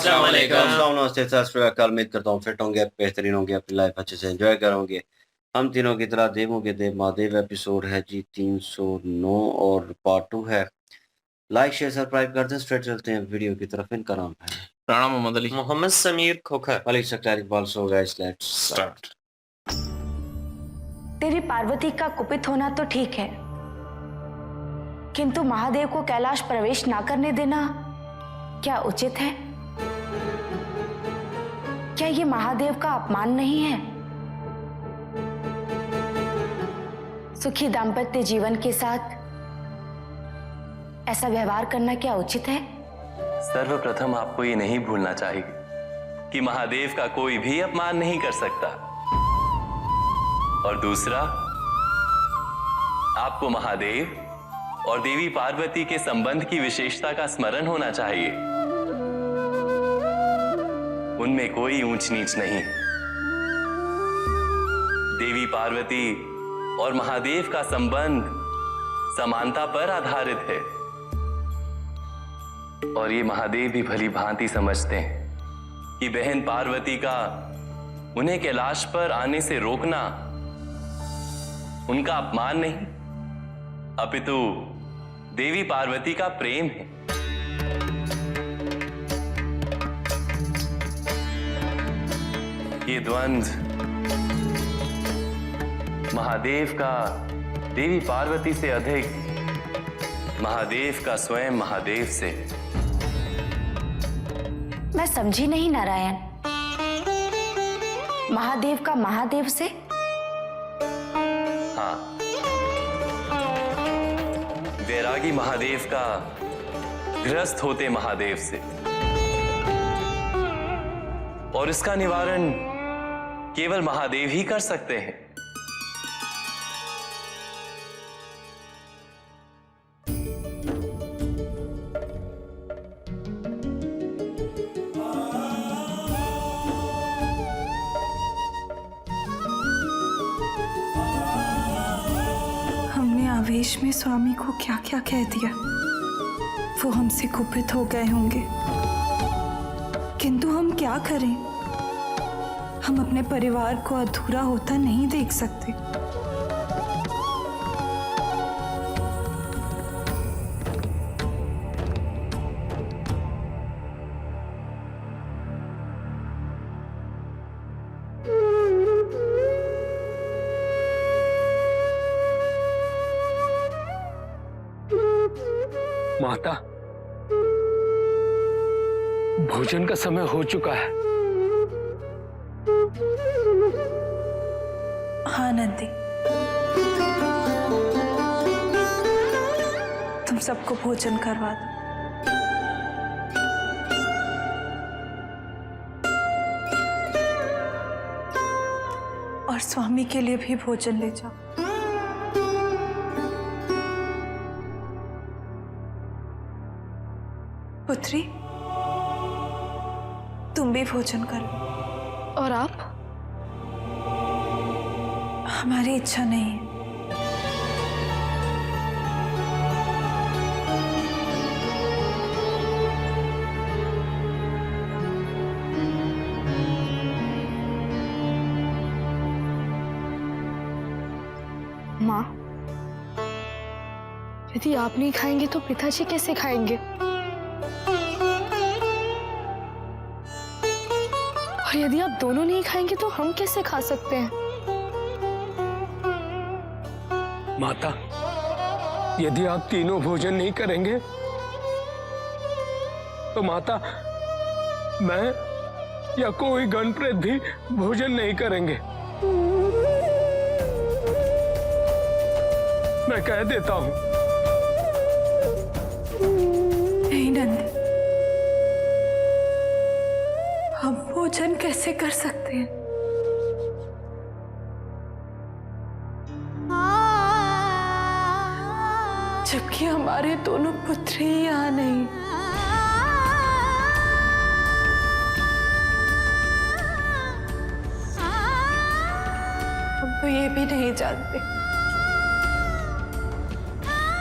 अस्सलाम वालेकुम। नमस्ते, सत श्री अकाल। उम्मीद करता हूँ फिट होंगे, बेहतरीन होंगे, अपनी लाइफ अच्छे से एंजॉय करोगे। हम तीनों की तरह देवों के देव महादेव एपिसोड है जी 309 और पार्ट 2 है। लाइक शेयर सब्सक्राइब कर दें। स्ट्रेट चलते हैं वीडियो की तरफ। इनका नाम है Rana Mohammad Ali. Mohammad Sameer Khokhar. Malik success Iqbal. So guys let's start. तेरी पार्वती का कुपित होना तो ठीक है, किंतु महादेव को कैलाश प्रवेश ना करने देना क्या उचित है? क्या ये महादेव का अपमान नहीं है? सुखी दाम्पत्य जीवन के साथ ऐसा व्यवहार करना क्या उचित है? सर्वप्रथम आपको ये नहीं भूलना चाहिए कि महादेव का कोई भी अपमान नहीं कर सकता, और दूसरा, आपको महादेव और देवी पार्वती के संबंध की विशेषता का स्मरण होना चाहिए। उनमें कोई ऊंच नीच नहीं। देवी पार्वती और महादेव का संबंध समानता पर आधारित है, और ये महादेव भी भली भांति समझते हैं कि बहन पार्वती का उन्हें कैलाश पर आने से रोकना उनका अपमान नहीं, अपितु देवी पार्वती का प्रेम है। ये द्वंद्व महादेव का देवी पार्वती से अधिक महादेव का स्वयं महादेव से। मैं समझी नहीं नारायण। महादेव का महादेव से? हाँ, वैरागी महादेव का ग्रस्त होते महादेव से, और इसका निवारण केवल महादेव ही कर सकते हैं। हमने आवेश में स्वामी को क्या क्या कह दिया। वो हमसे कुपित हो गए होंगे, किंतु हम क्या करें? हम अपने परिवार को अधूरा होता नहीं देख सकते। माता, भोजन का समय हो चुका है। हाँ नंदी, तुम सबको भोजन करवा दो। और स्वामी के लिए भी भोजन ले जाओ। पुत्री, तुम भी भोजन करो। और आप? हमारी इच्छा नहीं है। माँ, यदि आप नहीं खाएंगे तो पिताजी कैसे खाएंगे? और यदि आप दोनों नहीं खाएंगे तो हम कैसे खा सकते हैं? माता, यदि आप तीनों भोजन नहीं करेंगे तो माता, मैं या कोई गण प्रेत भी भोजन नहीं करेंगे। मैं कह देता हूं। नहीं नंद, हम भोजन कैसे कर सकते हैं? जबकि हमारे दोनों पुत्र ही यहाँ नहीं। हम तो ये भी नहीं जानते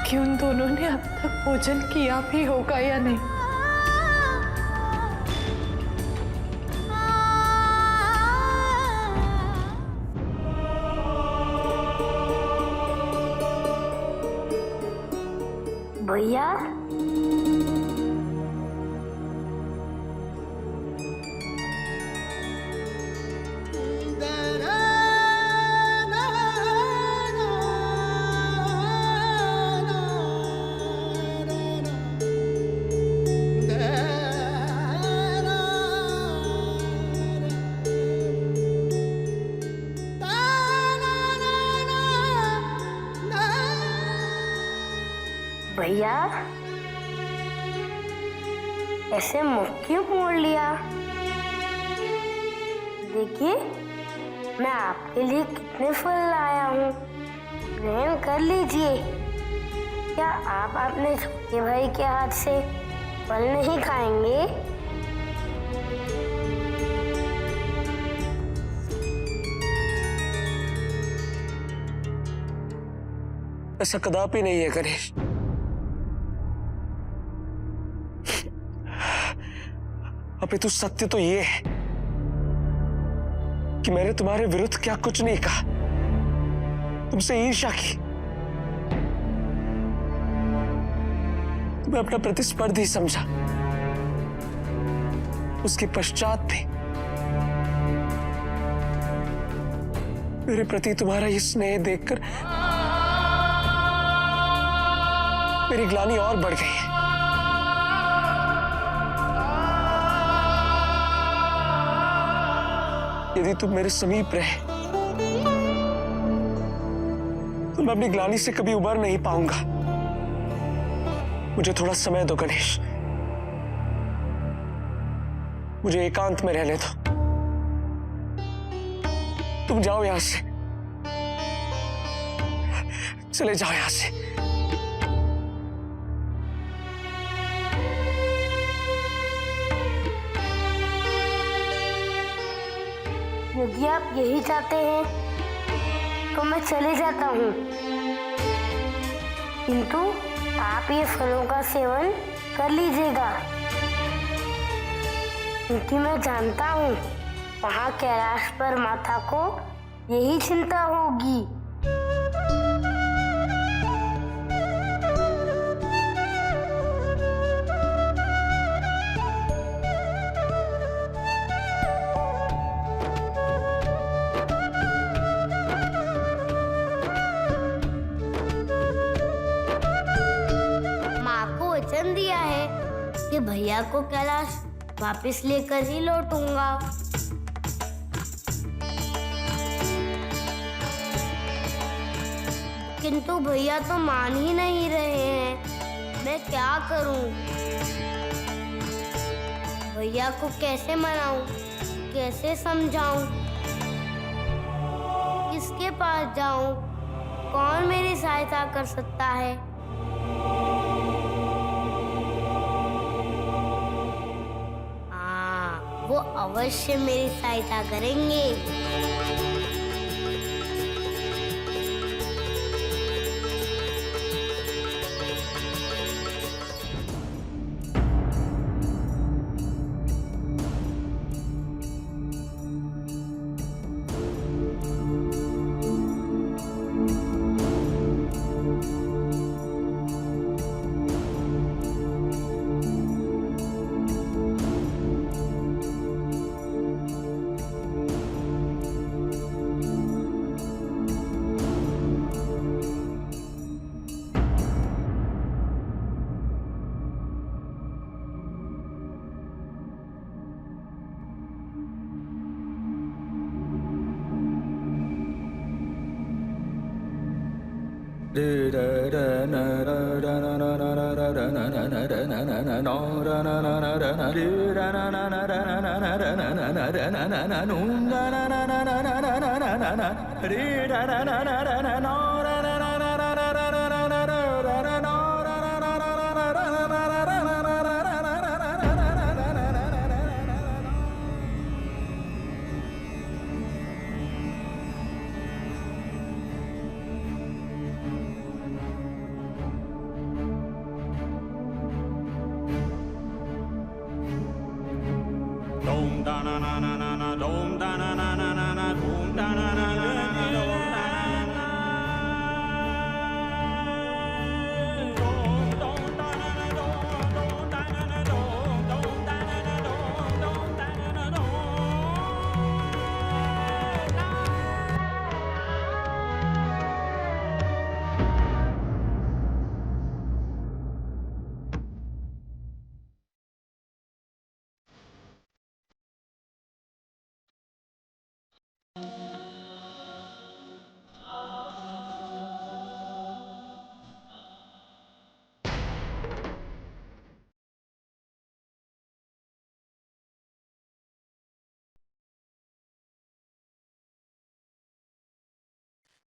कि उन दोनों ने अब तक भोजन किया भी होगा या नहीं। भैया भैया ऐसे मुख क्यों मोड़ लिया? देखिए मैं आपके लिए कितने फल लाया हूँ, ग्रहण कर लीजिए। क्या आप अपने छोटे भाई के हाथ से फल नहीं खाएंगे? ऐसा कदापि नहीं है गणेश। अपितु सत्य तो ये है कि मैंने तुम्हारे विरुद्ध क्या कुछ नहीं कहा, तुमसे ईर्ष्या की। तुम्हें अपना प्रतिस्पर्धी समझा, उसके पश्चात भी मेरे प्रति तुम्हारा ये स्नेह देखकर मेरी ग्लानि और बढ़ गई है। यदि तुम मेरे समीप रहे तो मैं अपनी ग्लानि से कभी उबर नहीं पाऊंगा। मुझे थोड़ा समय दो गणेश, मुझे एकांत में रहने दो। तुम जाओ यहां से, चले जाओ यहां से। यदि आप यही चाहते हैं तो मैं चले जाता हूँ, किंतु आप ये फलों का सेवन कर लीजिएगा, क्योंकि मैं जानता हूँ वहाँ कैलाश पर माता को यही चिंता होगी। दिया है कि भैया को कैलाश वापस लेकर ही लौटूंगा। किंतु भैया तो मान ही नहीं रहे हैं, मैं क्या करूं? भैया को कैसे मनाऊं, कैसे समझाऊं, किसके पास जाऊं, कौन मेरी सहायता कर सकता है? वो अवश्य मेरी सहायता करेंगे।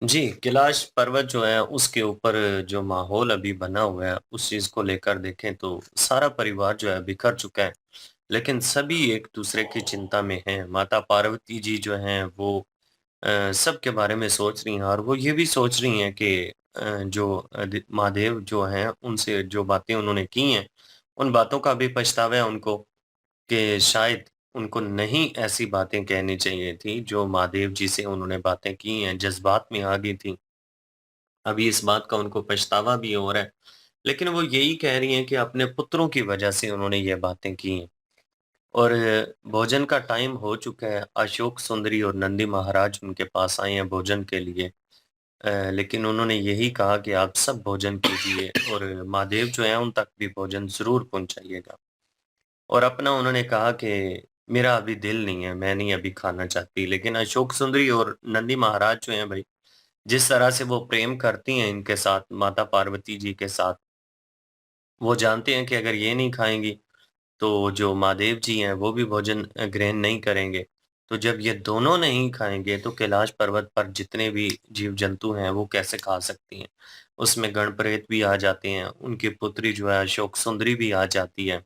जी, कैलाश पर्वत जो है उसके ऊपर जो माहौल अभी बना हुआ है उस चीज़ को लेकर देखें तो सारा परिवार जो है बिखर चुका है। लेकिन सभी एक दूसरे की चिंता में हैं। माता पार्वती जी जो हैं वो सबके बारे में सोच रही हैं और वो ये भी सोच रही हैं कि जो महादेव जो हैं उनसे जो बातें उन्होंने की हैं, उन बातों का भी पछतावा है उनको कि शायद उनको नहीं ऐसी बातें कहनी चाहिए थी जो महादेव जी से उन्होंने बातें की हैं, जज़्बात में आ गई थी। अभी इस बात का उनको पछतावा भी हो रहा है। लेकिन वो यही कह रही हैं कि अपने पुत्रों की वजह से उन्होंने ये बातें की हैं और भोजन का टाइम हो चुका है। अशोक सुंदरी और नंदी महाराज उनके पास आए हैं भोजन के लिए। लेकिन उन्होंने यही कहा कि आप सब भोजन कीजिए और महादेव जो हैं उन तक भी भोजन ज़रूर पहुँचाइएगा। और अपना उन्होंने कहा कि मेरा अभी दिल नहीं है, मैं नहीं अभी खाना चाहती। लेकिन अशोक सुंदरी और नंदी महाराज जो हैं भई, जिस तरह से वो प्रेम करती हैं इनके साथ, माता पार्वती जी के साथ, वो जानते हैं कि अगर ये नहीं खाएँगी, तो जो महादेव जी हैं, वो भी भोजन ग्रहण नहीं करेंगे। तो जब ये दोनों नहीं खाएँगे, तो कैलाश पर्वत पर जितने भी जीव-जंतु हैं, वो कैसे खा सकती हैं? उसमें गण-प्रेत भी आ जाते हैं, उनकी पुत्री जो है अशोक सुंदरी भी आ जाती है।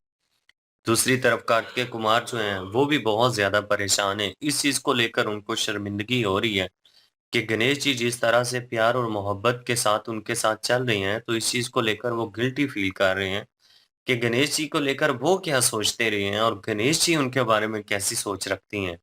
दूसरी तरफ कार्तिकेय कुमार जो हैं, वो भी बहुत ज़्यादा परेशान हैं। इस चीज़ को लेकर उनको शर्मिंदगी हो रही है कि गणेश जी जिस तरह से प्यार और मोहब्बत के साथ उनके साथ चल रहे हैं, तो इस चीज़ को लेकर वो गिल्टी फ़ील कर रहे हैं कि गणेश जी को लेकर वो क्या सोचते रहे हैं और गणेश जी उनके बारे में कैसी सोच रखती हैं।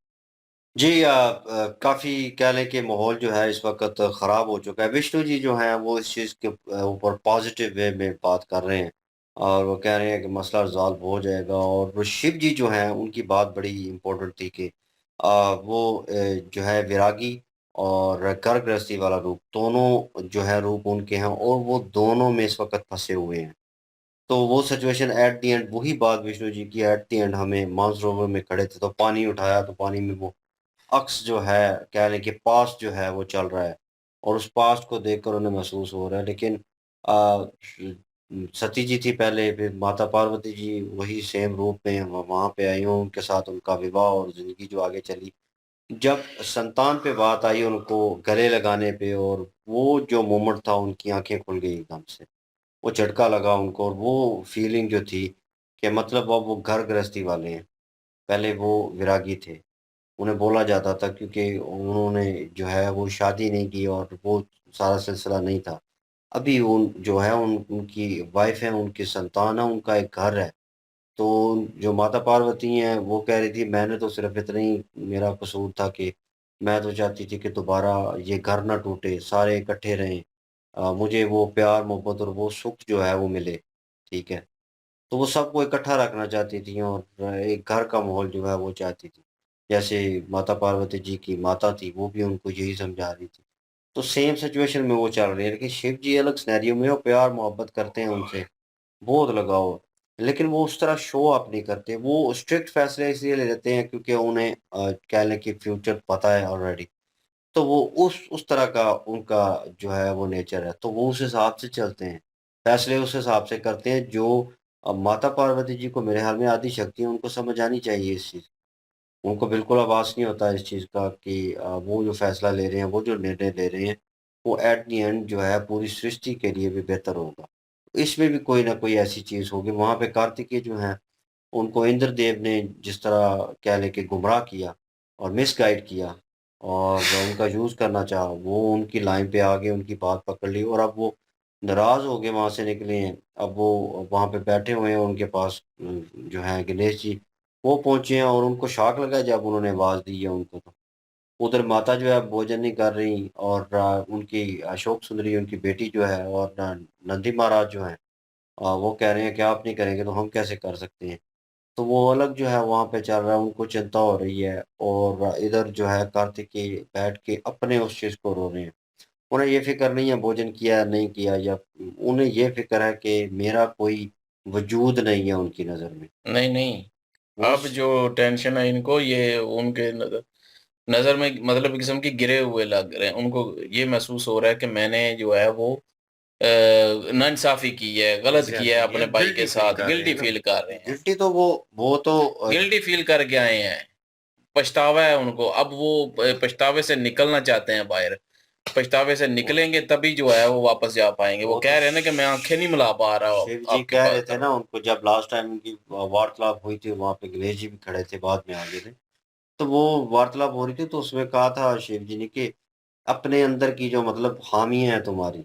जी काफ़ी कह लें कि माहौल जो है इस वक़्त ख़राब हो चुका है। विष्णु जी जो हैं वो इस चीज़ के ऊपर पॉज़िटिव वे में बात कर रहे हैं और वो कह रहे हैं कि मसला रिज़ॉल्व हो जाएगा और वो शिव जी जो हैं उनकी बात बड़ी इम्पोर्टेंट थी कि वो जो है वैरागी और घर गृहस्थी वाला रूप दोनों जो है रूप उनके हैं और वो दोनों में इस वक़्त फँसे हुए हैं। तो वो सिचुएशन एट द एंड वही बात विष्णु जी की एट द एंड हमें मानसरोवर में खड़े थे तो पानी उठाया तो पानी में वो अक्स जो है कह लें कि पास्ट जो है वो चल रहा है और उस पास्ट को देखकर उन्हें महसूस हो रहा है लेकिन सती जी थी पहले फिर माता पार्वती जी वही सेम रूप में वहाँ पे आई हूँ उनके साथ उनका विवाह और ज़िंदगी जो आगे चली। जब संतान पे बात आई उनको गले लगाने पे और वो जो मोमेंट था उनकी आँखें खुल गई एकदम से। वो झटका लगा उनको और वो फीलिंग जो थी कि मतलब अब वो घर गृहस्थी वाले हैं। पहले वो वैरागी थे। उन्हें बोला जाता था क्योंकि उन्होंने जो है वो शादी नहीं की और वो सारा सिलसिला नहीं था। अभी उन जो है उनकी वाइफ़ है, उनकी संतान है, उनका एक घर है। तो जो माता पार्वती हैं वो कह रही थी मैंने तो सिर्फ़ इतना ही मेरा कसूर था कि मैं तो चाहती थी कि दोबारा ये घर ना टूटे, सारे इकट्ठे रहें। मुझे वो प्यार, मोहब्बत और वो सुख जो है वो मिले, ठीक है। तो वो सबको इकट्ठा रखना चाहती थी और एक घर का माहौल जो है वो चाहती थी। जैसे माता पार्वती जी की माता थी, वो भी उनको यही समझा रही थी। तो सेम सिचुएशन में वो चल रही है, लेकिन शिव जी अलग सिनेरियो में वो प्यार मोहब्बत करते हैं उनसे, बहुत लगाव है। लेकिन वो उस तरह शो ऑफ नहीं करते, वो स्ट्रिक्ट फैसले इसलिए ले लेते हैं क्योंकि उन्हें कह लें कि फ्यूचर पता है ऑलरेडी। तो वो उस तरह का उनका जो है वो नेचर है, तो वो उस हिसाब से चलते हैं। फैसले उस हिसाब से करते हैं जो माता पार्वती जी को मेरे ख़्याल में आदि शक्ति है, उनको समझ आनी चाहिए इस चीज़। उनको बिल्कुल आभास नहीं होता इस चीज़ का कि वो जो फ़ैसला ले रहे हैं, वो जो निर्णय ले रहे हैं, वो एट द एंड जो है पूरी सृष्टि के लिए भी बेहतर होगा। इसमें भी कोई न कोई ऐसी चीज़ होगी। वहाँ पे कार्तिकेय जो हैं, उनको इंद्रदेव ने जिस तरह कह लें कि गुमराह किया और मिसगाइड किया और उनका यूज़ करना चाहा, वो उनकी लाइन पे आ गए, उनकी बात पकड़ ली और अब वो नाराज़ हो के वहाँ से निकले हैं। अब वो वहाँ पे बैठे हुए हैं, उनके पास जो हैं गणेश जी, वो पहुँचे हैं और उनको शॉक लगा जब उन्होंने आवाज़ दी है उनको तो। उधर माता जो है भोजन नहीं कर रही और उनकी अशोक सुंदरी उनकी बेटी जो है और नंदी महाराज जो हैं वो कह रहे हैं कि आप नहीं करेंगे तो हम कैसे कर सकते हैं। तो वो अलग जो है वहाँ पे चल रहा है, उनको चिंता हो रही है और इधर जो है कार्तिकेय बैठ के अपने उस चीज़ को रो रहे हैं। उन्हें ये फ़िक्र नहीं है भोजन किया या नहीं किया या उन्हें ये फ़िक्र है कि मेरा कोई वजूद नहीं है उनकी नज़र में। नहीं नहीं, वो अब स जो टेंशन है इनको ये उनके नजर नजर में मतलब एक किस्म की गिरे हुए लग रहे हैं। उनको ये महसूस हो रहा है कि मैंने जो है वो नाइंसाफी की है, गलत किया है एग्ज़ैक्टली ये अपने भाई गिल्टी के फ़ील साथ, कर रहे गिल्टी हैं ना। फील कर रहे हैं। गिल्टी तो वो तो गिल्टी फील करके आए हैं, पछतावा है उनको। अब वो पछतावे से निकलना चाहते हैं बाहर। पछतावे से निकलेंगे तभी जो है वो वापस जा पाएंगे। वो वो कह तो रहे हैं ना कि मैं आंखें नहीं मिला पा रहा हूँ शिव जी आपके कह पास रहे थे तक। ना उनको, जब लास्ट टाइम उनकी वार्तालाप हुई थी वहां पे गणेश जी भी खड़े थे, बाद में आ गए थे, तो वो वार्तालाप हो रही थी तो उसमें कहा था शिव जी ने कि अपने अंदर की जो मतलब खामियां हैं तुम्हारी,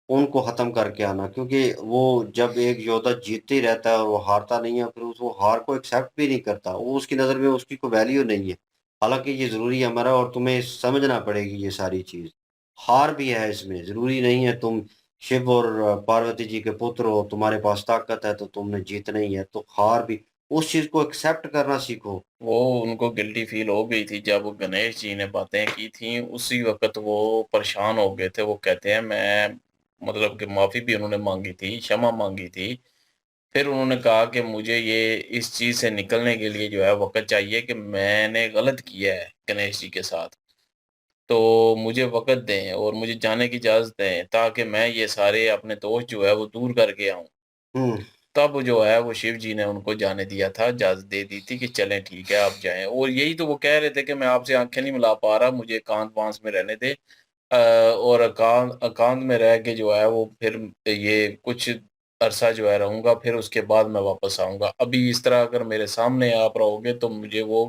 उनको खत्म करके आना, क्योंकि वो जब एक योद्धा जीतते ही रहता है और वो हारता नहीं है, फिर वो हार को एक्सेप्ट भी नहीं करता, वो उसकी नज़र में उसकी कोई वैल्यू नहीं है। हालांकि ये ज़रूरी है हमारा, और तुम्हें समझना पड़ेगी ये सारी चीज़। हार भी है इसमें, ज़रूरी नहीं है तुम शिव और पार्वती जी के पुत्र हो, तुम्हारे पास ताकत है तो तुमने जीतना ही है, तो हार भी, उस चीज़ को एक्सेप्ट करना सीखो। वो उनको गिल्टी फील हो गई थी जब गणेश जी ने बातें की थी, उसी वक्त वो परेशान हो गए थे। वो कहते हैं मैं मतलब कि माफी भी उन्होंने मांगी थी, क्षमा मांगी थी। फिर उन्होंने कहा कि मुझे ये इस चीज से निकलने के लिए जो है वक्त चाहिए कि मैंने गलत किया है गणेश जी के साथ, तो मुझे वक्त दें और मुझे जाने की इजाजत दें ताकि मैं ये सारे अपने दोष जो है वो दूर करके आऊं। हम्म। तब जो है वो शिव जी ने उनको जाने दिया था, इजाज़त दे दी थी कि चलें ठीक है आप जाएँ। और यही तो वो कह रहे थे कि मैं आपसे आँखें नहीं मिला पा रहा, मुझे एकांतवास में रहने दें। और एकांत एकांत में रह के जो है वो फिर ये कुछ अरसा जो है रहूँगा, फिर उसके बाद मैं वापस आऊँगा। अभी इस तरह अगर मेरे सामने आप रहोगे तो मुझे वो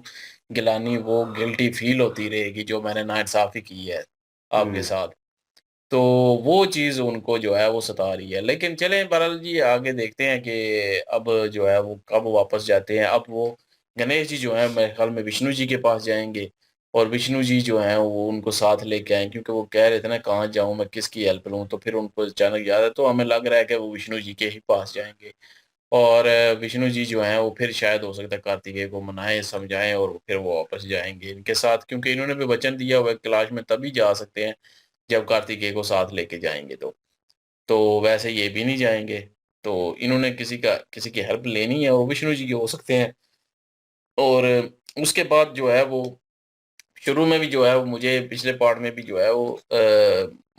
गिलानी, वो गिल्टी फ़ील होती रहेगी जो मैंने नाइंसाफ़ी की है आपके हम्म। साथ। तो वो चीज़ उनको जो है वो सता रही है। लेकिन चलें बहरहाल जी आगे देखते हैं कि अब जो है वो कब वापस जाते हैं। अब वो गणेश जी जो हैं मेरे ख़्याल में विष्णु जी के पास जाएँगे और विष्णु जी जो हैं वो उनको साथ लेके आएँ, क्योंकि वो कह रहे थे ना कहाँ जाऊँ मैं, किसकी हेल्प लूँ? तो फिर उनको अचानक याद है तो हमें लग रहा है कि वो विष्णु जी के ही पास जाएँगे। और विष्णु जी जो हैं वो फिर शायद हो सकता है कार्तिकेय को मनाएँ, समझाएँ और फिर वो वापस जाएँगे इनके साथ, क्योंकि इन्होंने भी वचन दिया हुआ है कैलाश में तभी जा सकते हैं जब कार्तिकेय को साथ लेके जाएँगे तो। तो वैसे ये भी नहीं जाएँगे, तो इन्होंने किसी की हेल्प लेनी है और विष्णु जी के हो सकते हैं। और उसके बाद जो है वो शुरू में भी जो है वो मुझे पिछले पार्ट में भी जो है वो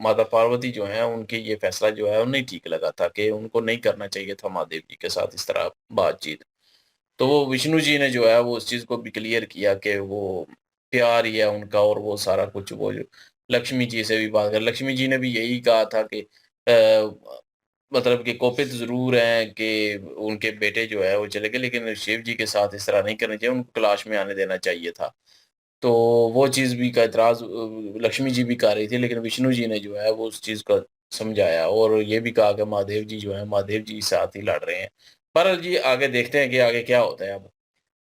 माता पार्वती जो हैं उनके ये फैसला जो है वो नहीं ठीक लगा था कि उनको नहीं करना चाहिए था महादेव जी के साथ इस तरह बातचीत। तो वो विष्णु जी ने जो है वो उस चीज़ को भी क्लियर किया कि वो प्यार ही है उनका और वो सारा कुछ वो जो लक्ष्मी जी से भी बात कर, लक्ष्मी जी ने भी यही कहा था कि मतलब कि कोपित ज़रूर हैं कि उनके बेटे जो है वो चले गए, लेकिन शिव जी के साथ इस तरह नहीं करना चाहिए, उनको कैलाश में आने देना चाहिए था। तो वो चीज़ भी का एतराज़ लक्ष्मी जी भी कर रही थी, लेकिन विष्णु जी ने जो है वो उस चीज़ को समझाया और ये भी कहा कि महादेव जी जो हैं, महादेव जी साथ ही लड़ रहे हैं। बहरहाल जी आगे देखते हैं कि आगे क्या होता है अब।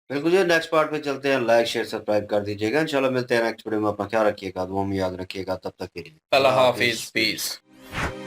बिल्कुल जी, नेक्स्ट पार्ट पे चलते हैं। लाइक शेयर सब्सक्राइब कर दीजिएगा। इंशाल्लाह मिलते हैं नेक्स्ट वीडियो में। अपना ख्याल रखिएगा, दुआ में याद रखिएगा। तब तक के लिए अल्लाह अल्लाह हाफ़िज़, हाफिज, पीस। पीस।